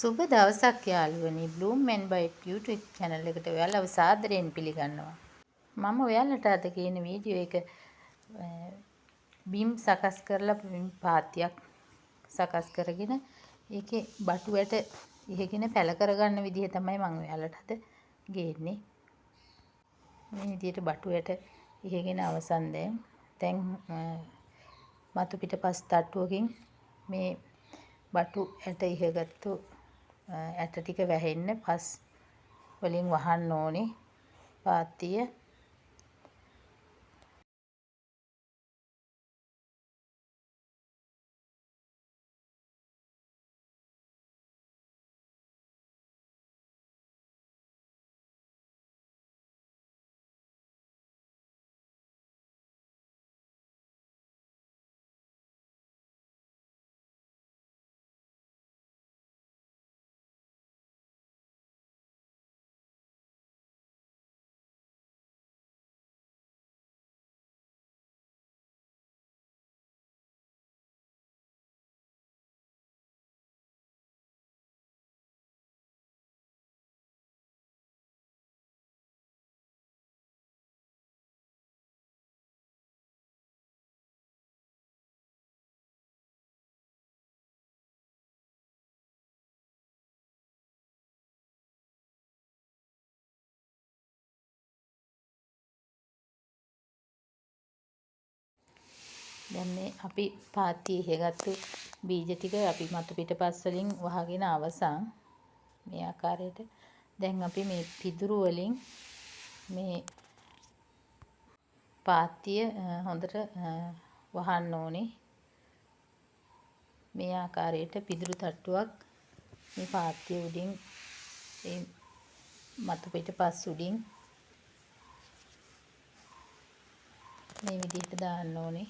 සුබ දවසක් යාළුවනි. Bloom and Bite YouTube channel එකට ඔයාලව සාදරයෙන් පිළිගන්නවා. මම ඔයාලට අද කියන වීඩියෝ එක බිම් සකස් කරලා බිම් පාතියක් සකස් කරගෙන ඒකේ බටු වැට ඉහගෙන පැල කරගන්න විදිහ තමයි මම ඔයාලට අද ගේන්නේ. මේ විදිහට බටු වැට ඉහගෙන අවසන් දැන් මතු පිට පස් තට්ටුවකින් මේ බටු ඇට ඉහගත්තු ඇට ටික වැහෙන්න පස් වලින් වහන්න ඕනේ පාත්තිය. දැන් මේ අපි පාත්තිය ඉහගත්තු බීජ ටික අපි මතු පිටපස් වලින් වහගෙන අවසන් මේ ආකාරයට. දැන් අපි මේ පිදුරු වලින් මේ පාත්තිය හොඳට වහන්න ඕනේ. මේ ආකාරයට පිදුරු තට්ටුවක් මේ පාත්තිය උඩින් මේ මතු පිටපස් උඩින් මේ විදිහට දාන්න ඕනේ.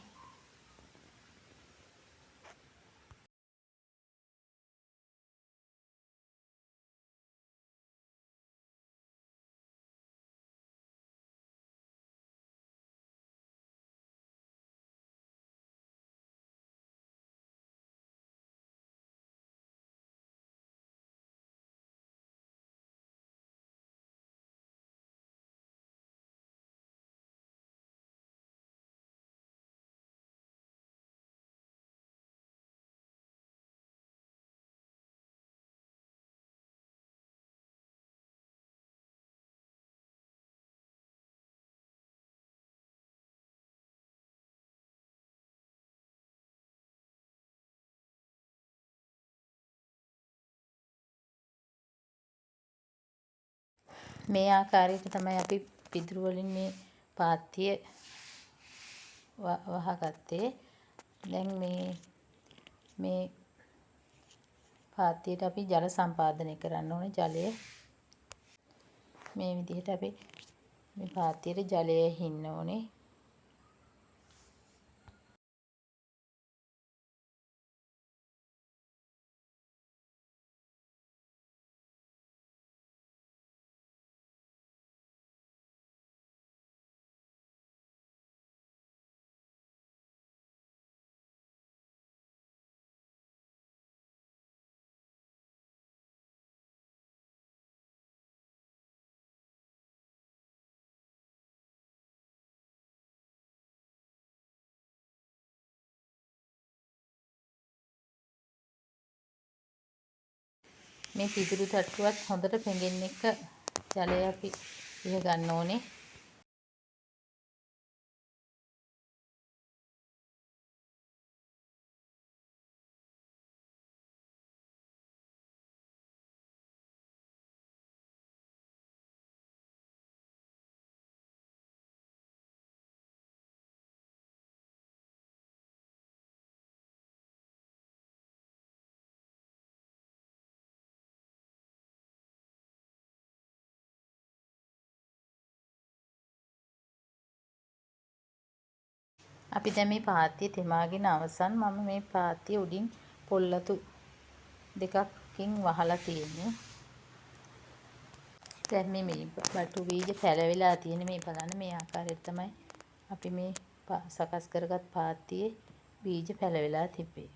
මේ ආකාරයට තමයි අපි පිදුරු වලින් මේ පාත්තිය වහගත්තේ. දැන් මේ පාත්තියට අපි ජල සම්පාදනය කරන්න ඕනේ. ජලය මේ විදිහට අපි මේ පාත්තියට ජලය හින්න ඕනේ. මේ පිදුරු තට්ටුවත් හොඳට පෙඟෙන්න එක ජලය අපි ඉහ ගන්න ඕනේ. අපි දැන් මේ පාත්තිය තෙමාගෙන අවසන්. මම මේ පාත්තිය උඩින් පොල්ලතු දෙකකින් වහලා තියෙන්නේ. දැන් මේ බටු බීජ පැලවිලා තියෙන මේ බලන්න මේ ආකාරයට තමයි අපි මේ සකස් කරගත් පාත්තියේ බීජ පැලවිලා තිබේ.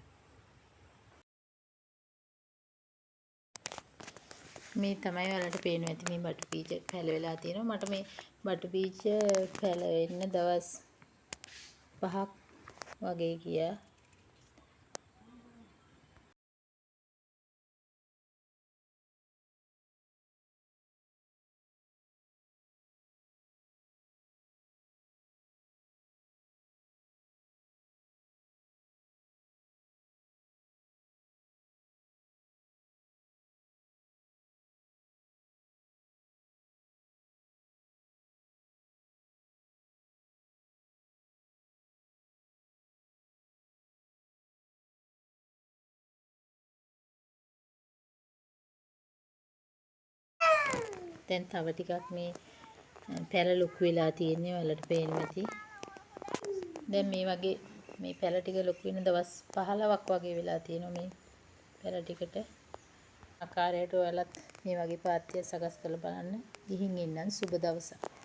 මේ තමයි ඔයාලට පේනවා ඇති මේ බටු බීජ පැල වෙලා තියෙනවා. මට මේ බටු බීජ පැල වෙන්න දවස් 5ක් වගේ ගියා. දැන් තව ටිකක් මේ පැල ලොකු වෙලා තියෙන්නේ ඔයාලට පේනවා ඇති. දැන් මේ වගේ මේ පැල ටික ලොකු වෙන දවස් 15ක් වගේ වෙලා තියෙනවා මේ පැල ටිකට. ආකාරයට ඔයාලත් මේ වගේ පාත්‍ය සකස් කරලා බලන්න. ගිහින් එන්නම් සුබ දවසක්.